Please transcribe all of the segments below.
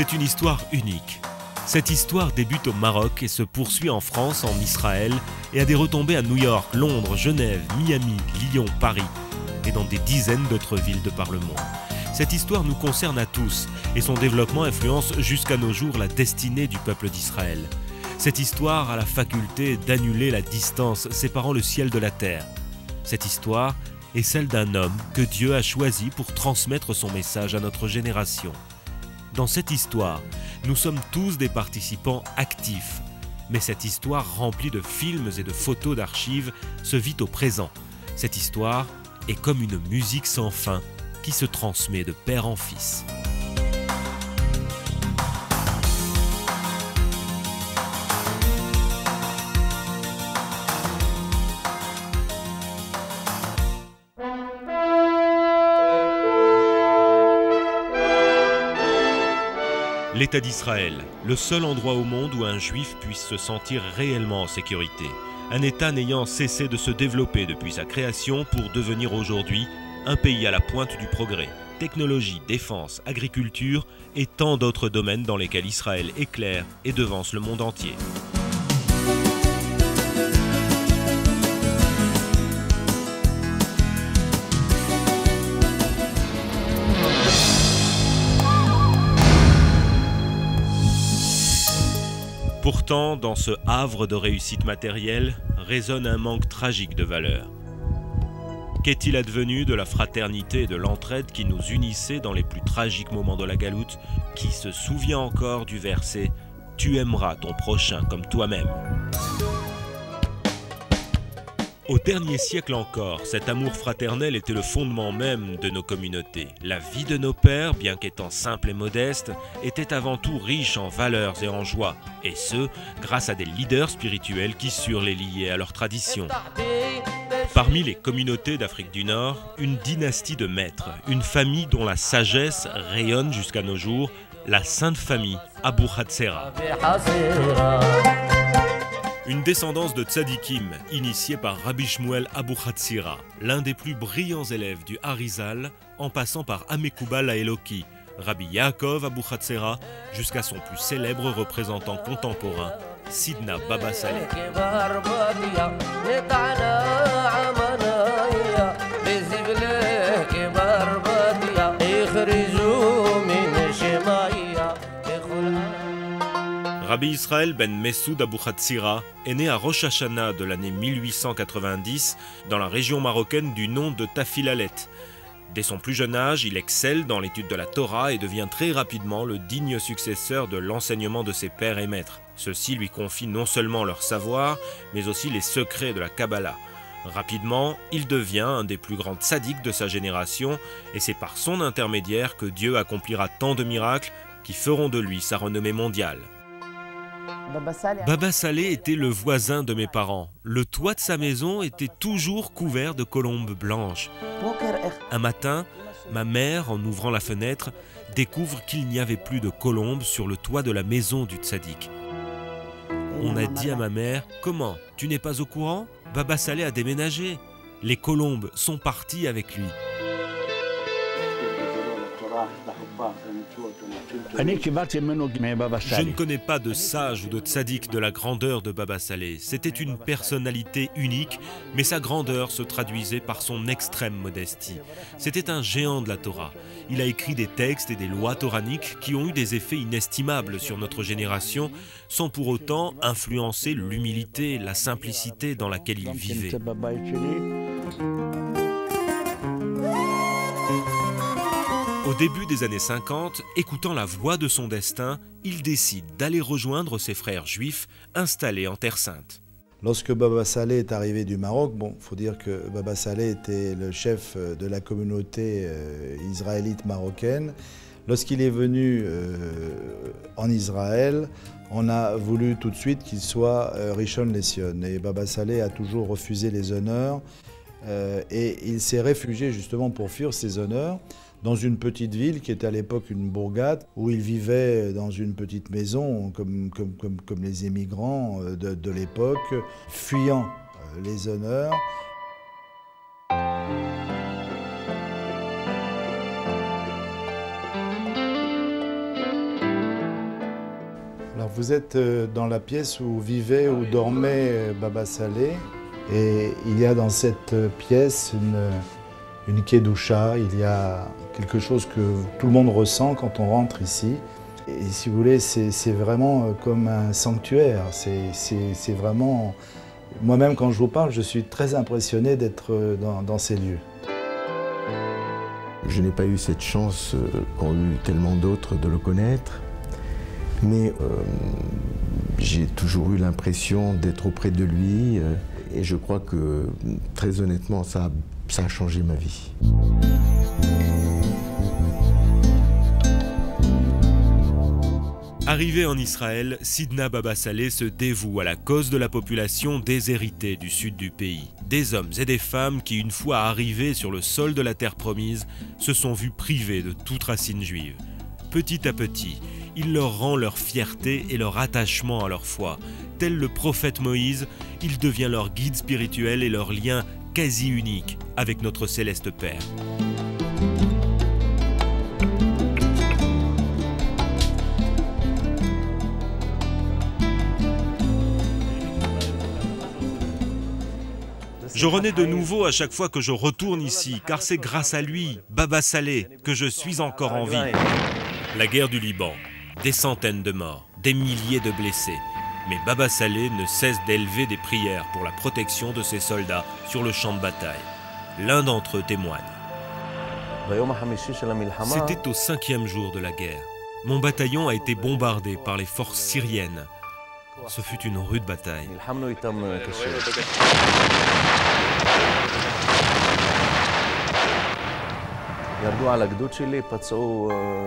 C'est une histoire unique. Cette histoire débute au Maroc et se poursuit en France, en Israël et a des retombées à New York, Londres, Genève, Miami, Lyon, Paris et dans des dizaines d'autres villes de par le monde. Cette histoire nous concerne à tous et son développement influence jusqu'à nos jours la destinée du peuple d'Israël. Cette histoire a la faculté d'annuler la distance séparant le ciel de la terre. Cette histoire est celle d'un homme que Dieu a choisi pour transmettre son message à notre génération. Dans cette histoire, nous sommes tous des participants actifs. Mais cette histoire remplie de films et de photos d'archives se vit au présent. Cette histoire est comme une musique sans fin qui se transmet de père en fils. L'État d'Israël, le seul endroit au monde où un juif puisse se sentir réellement en sécurité. Un État n'ayant cessé de se développer depuis sa création pour devenir aujourd'hui un pays à la pointe du progrès. Technologie, défense, agriculture et tant d'autres domaines dans lesquels Israël éclaire et devance le monde entier. Pourtant, dans ce havre de réussite matérielle, résonne un manque tragique de valeurs. Qu'est-il advenu de la fraternité et de l'entraide qui nous unissaient dans les plus tragiques moments de la galoute? Qui se souvient encore du verset « Tu aimeras ton prochain comme toi-même » ? Au dernier siècle encore, cet amour fraternel était le fondement même de nos communautés. La vie de nos pères, bien qu'étant simple et modeste, était avant tout riche en valeurs et en joie, et ce, grâce à des leaders spirituels qui surent les lier à leurs traditions. Parmi les communautés d'Afrique du Nord, une dynastie de maîtres, une famille dont la sagesse rayonne jusqu'à nos jours, la Sainte Famille Abou Hatzera. Une descendance de tzadikim initiée par Rabbi Shmuel Abou Hatzira, l'un des plus brillants élèves du Harizal, en passant par Amekoubal Haeloki, Rabbi Yaakov Abou Hatzera, jusqu'à son plus célèbre représentant contemporain, Sidna Baba Saleh. Rabbi Israël ben Messoud Abou Hatzira est né à Rosh Hashanah de l'année 1890 dans la région marocaine du nom de Tafilalet. Dès son plus jeune âge, il excelle dans l'étude de la Torah et devient très rapidement le digne successeur de l'enseignement de ses pères et maîtres. Ceux-ci lui confient non seulement leur savoir, mais aussi les secrets de la Kabbalah. Rapidement, il devient un des plus grands tzadiks de sa génération et c'est par son intermédiaire que Dieu accomplira tant de miracles qui feront de lui sa renommée mondiale. Baba Saleh était le voisin de mes parents. Le toit de sa maison était toujours couvert de colombes blanches. Un matin, ma mère, en ouvrant la fenêtre, découvre qu'il n'y avait plus de colombes sur le toit de la maison du tzaddik. On a dit à ma mère « Comment? Tu n'es pas au courant? Baba Saleh a déménagé. Les colombes sont parties avec lui. » Je ne connais pas de sage ou de tzaddik de la grandeur de Baba Saleh. C'était une personnalité unique, mais sa grandeur se traduisait par son extrême modestie. C'était un géant de la Torah. Il a écrit des textes et des lois toraniques qui ont eu des effets inestimables sur notre génération, sans pour autant influencer l'humilité, la simplicité dans laquelle il vivait. Au début des années 50, écoutant la voix de son destin, il décide d'aller rejoindre ses frères juifs installés en Terre Sainte. Lorsque Baba Saleh est arrivé du Maroc, il faut dire que Baba Saleh était le chef de la communauté israélite marocaine. Lorsqu'il est venu en Israël, on a voulu tout de suite qu'il soit Rishon LeZion. Et Baba Saleh a toujours refusé les honneurs et il s'est réfugié justement pour fuir ces honneurs dans une petite ville qui était à l'époque une bourgade, où il vivait dans une petite maison comme les émigrants de l'époque, fuyant les honneurs. Alors vous êtes dans la pièce où vivait, où dormait Baba Saleh. Et il y a dans cette pièce une kedusha, il y a quelque chose que tout le monde ressent quand on rentre ici. Et si vous voulez, c'est vraiment comme un sanctuaire. C'est vraiment... Moi-même, quand je vous parle, je suis très impressionné d'être dans ces lieux. Je n'ai pas eu cette chance qu'ont eu tellement d'autres de le connaître, mais j'ai toujours eu l'impression d'être auprès de lui et je crois que, très honnêtement, ça a changé ma vie. Arrivé en Israël, Sidna Baba Saleh se dévoue à la cause de la population déshéritée du sud du pays. Des hommes et des femmes qui, une fois arrivés sur le sol de la terre promise, se sont vus privés de toute racine juive. Petit à petit, il leur rend leur fierté et leur attachement à leur foi. Tel le prophète Moïse, il devient leur guide spirituel et leur lien quasi unique avec notre céleste Père. Je renais de nouveau à chaque fois que je retourne ici, car c'est grâce à lui, Baba Saleh, que je suis encore en vie. La guerre du Liban, des centaines de morts, des milliers de blessés. Mais Baba Saleh ne cesse d'élever des prières pour la protection de ses soldats sur le champ de bataille. L'un d'entre eux témoigne. C'était au 5e jour de la guerre. Mon bataillon a été bombardé par les forces syriennes. Ce fut une rude bataille.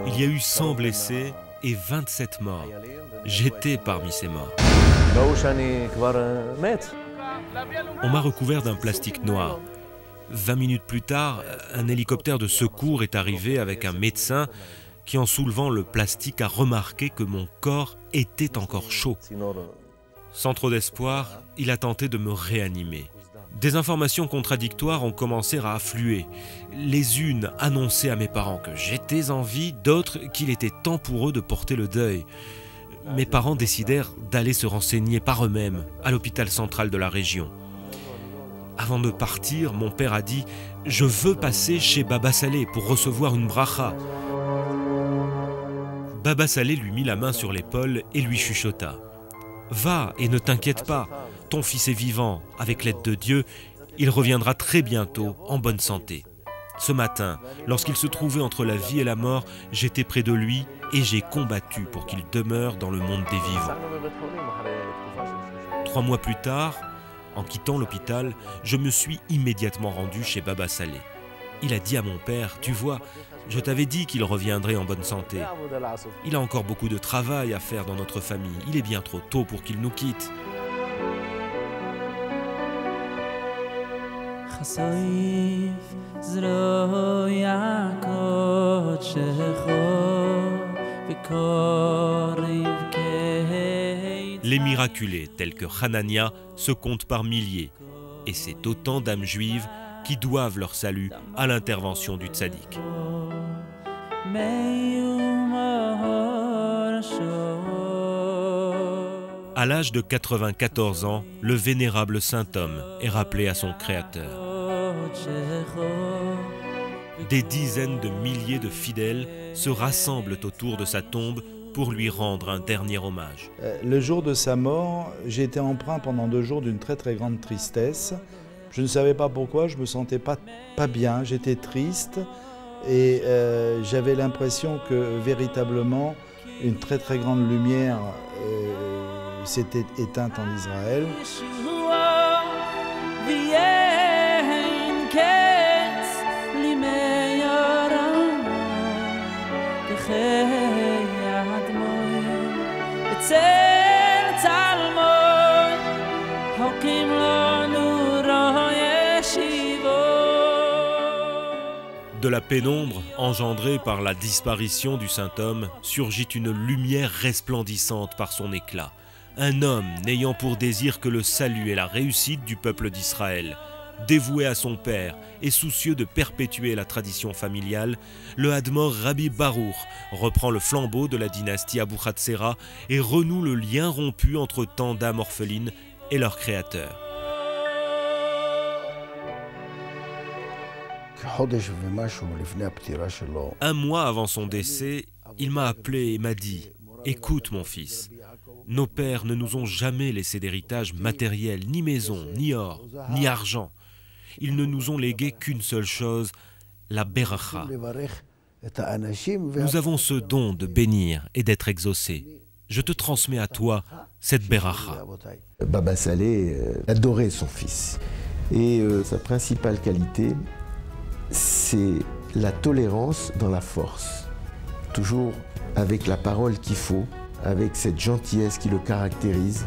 Il y a eu 100 blessés et 27 morts. J'étais parmi ces morts. On m'a recouvert d'un plastique noir. 20 minutes plus tard, un hélicoptère de secours est arrivé avec un médecin qui, en soulevant le plastique, a remarqué que mon corps était encore chaud. Sans trop d'espoir, il a tenté de me réanimer. Des informations contradictoires ont commencé à affluer. Les unes annonçaient à mes parents que j'étais en vie, d'autres qu'il était temps pour eux de porter le deuil. Mes parents décidèrent d'aller se renseigner par eux-mêmes à l'hôpital central de la région. Avant de partir, mon père a dit « Je veux passer chez Baba Saleh pour recevoir une bracha ». Baba Saleh lui mit la main sur l'épaule et lui chuchota. « Va et ne t'inquiète pas, ton fils est vivant, avec l'aide de Dieu, il reviendra très bientôt en bonne santé. » Ce matin, lorsqu'il se trouvait entre la vie et la mort, j'étais près de lui et j'ai combattu pour qu'il demeure dans le monde des vivants. 3 mois plus tard, en quittant l'hôpital, je me suis immédiatement rendu chez Baba Saleh. Il a dit à mon père « Tu vois, je t'avais dit qu'il reviendrait en bonne santé. Il a encore beaucoup de travail à faire dans notre famille. Il est bien trop tôt pour qu'il nous quitte. » Les miraculés, tels que Hanania, se comptent par milliers. Et c'est autant d'âmes juives qui doivent leur salut à l'intervention du tzaddik. À l'âge de 94 ans, le vénérable saint homme est rappelé à son créateur. Des dizaines de milliers de fidèles se rassemblent autour de sa tombe pour lui rendre un dernier hommage. Le jour de sa mort, j'ai été empreint pendant 2 jours d'une très très grande tristesse. Je ne savais pas pourquoi, je me sentais pas bien, j'étais triste et j'avais l'impression que véritablement une très très grande lumière s'était éteinte en Israël. De la pénombre engendrée par la disparition du saint homme surgit une lumière resplendissante par son éclat. Un homme n'ayant pour désir que le salut et la réussite du peuple d'Israël. dévoué à son père et soucieux de perpétuer la tradition familiale, le Hadmor Rabbi Baruch reprend le flambeau de la dynastie Abouhatsera et renoue le lien rompu entre tant d'âmes orphelines et leur créateur. Un mois avant son décès, il m'a appelé et m'a dit « Écoute mon fils, nos pères ne nous ont jamais laissé d'héritage matériel, ni maison, ni or, ni argent. Ils ne nous ont légué qu'une seule chose, la beracha. Nous avons ce don de bénir et d'être exaucés. Je te transmets à toi cette beracha. » Baba Saleh adorait son fils. Et sa principale qualité, c'est la tolérance dans la force. Toujours avec la parole qu'il faut, avec cette gentillesse qui le caractérise.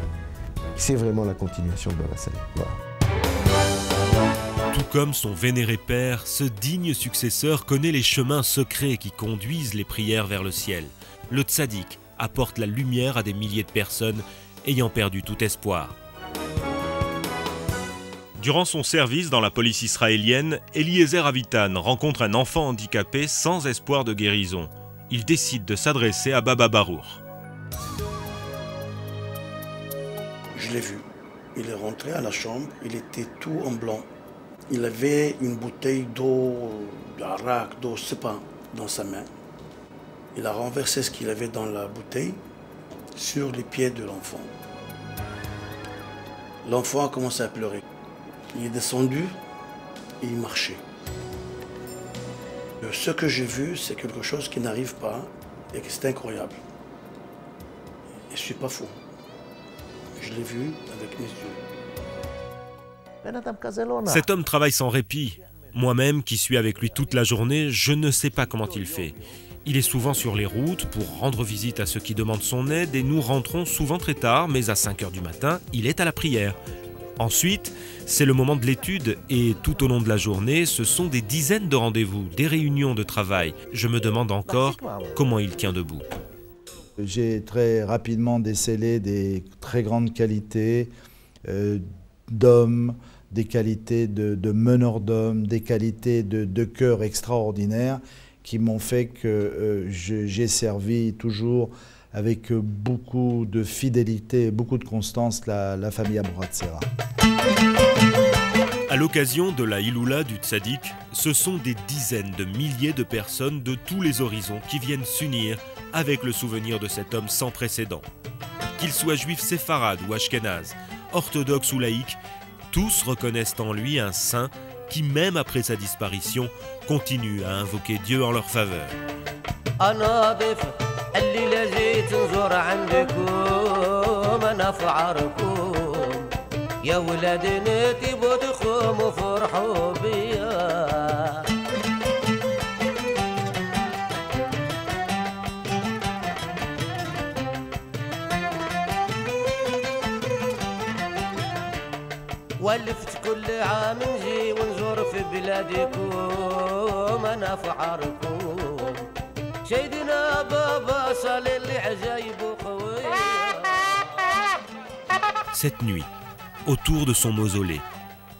C'est vraiment la continuation de Baba Saleh. Voilà. Tout comme son vénéré père, ce digne successeur connaît les chemins secrets qui conduisent les prières vers le ciel. Le tzaddik apporte la lumière à des milliers de personnes ayant perdu tout espoir. Durant son service dans la police israélienne, Eliezer Avitan rencontre un enfant handicapé sans espoir de guérison. Il décide de s'adresser à Baba Baruch. Je l'ai vu. Il est rentré à la chambre, il était tout en blanc. Il avait une bouteille d'eau, d'arak, d'eau, je ne sais pas, dans sa main. Il a renversé ce qu'il avait dans la bouteille sur les pieds de l'enfant. L'enfant a commencé à pleurer. Il est descendu et il marchait. Ce que j'ai vu, c'est quelque chose qui n'arrive pas et que c'est incroyable. Et je ne suis pas fou. Je l'ai vu avec mes yeux. Cet homme travaille sans répit. Moi-même, qui suis avec lui toute la journée, je ne sais pas comment il fait. Il est souvent sur les routes pour rendre visite à ceux qui demandent son aide et nous rentrons souvent très tard, mais à 5 h du matin, il est à la prière. Ensuite, c'est le moment de l'étude et tout au long de la journée, ce sont des dizaines de rendez-vous, des réunions de travail. Je me demande encore comment il tient debout. J'ai très rapidement décelé des très grandes qualités d'homme, des qualités de meneur d'homme, des qualités de cœur extraordinaires qui m'ont fait que j'ai servi toujours avec beaucoup de fidélité et beaucoup de constance la famille Abouhatsera. À l'occasion de la Iloula du Tzaddik, ce sont des dizaines de milliers de personnes de tous les horizons qui viennent s'unir avec le souvenir de cet homme sans précédent. Qu'il soit juif séfarade ou ashkénaze, orthodoxe ou laïque, tous reconnaissent en lui un saint qui, même après sa disparition, continue à invoquer Dieu en leur faveur. ولفت كل عام نجي ونزور في بلادكم انا فعاركم سيدنا بابا صالح اللي عجايب وقوية. Cette nuit, autour de son mausolée,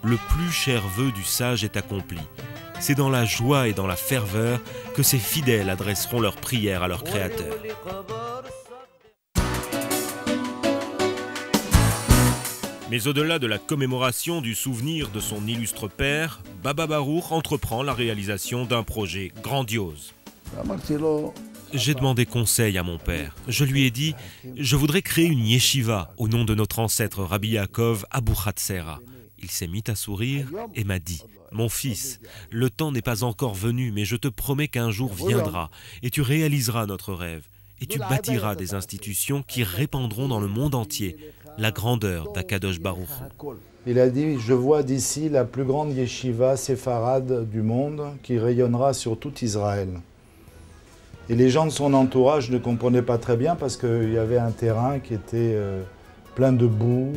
le plus cher vœu du sage est accompli. C'est dans la joie et dans la ferveur que ses fidèles adresseront leurs prières à leur Créateur. Mais au-delà de la commémoration du souvenir de son illustre père, Baba Baruch entreprend la réalisation d'un projet grandiose. J'ai demandé conseil à mon père. Je lui ai dit « Je voudrais créer une yeshiva au nom de notre ancêtre Rabbi Yaakov Abouhatsera ». Il s'est mis à sourire et m'a dit « Mon fils, le temps n'est pas encore venu, mais je te promets qu'un jour viendra et tu réaliseras notre rêve. Et tu bâtiras des institutions qui répandront dans le monde entier la grandeur d'Akadosh Baruch. » Il a dit « Je vois d'ici la plus grande yeshiva séfarade du monde qui rayonnera sur tout Israël. » Et les gens de son entourage ne comprenaient pas très bien parce qu'il y avait un terrain qui était plein de boue,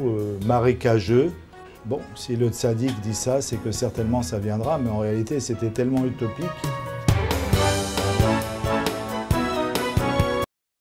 marécageux. Bon, si le tzaddik dit ça, c'est que certainement ça viendra, mais en réalité c'était tellement utopique.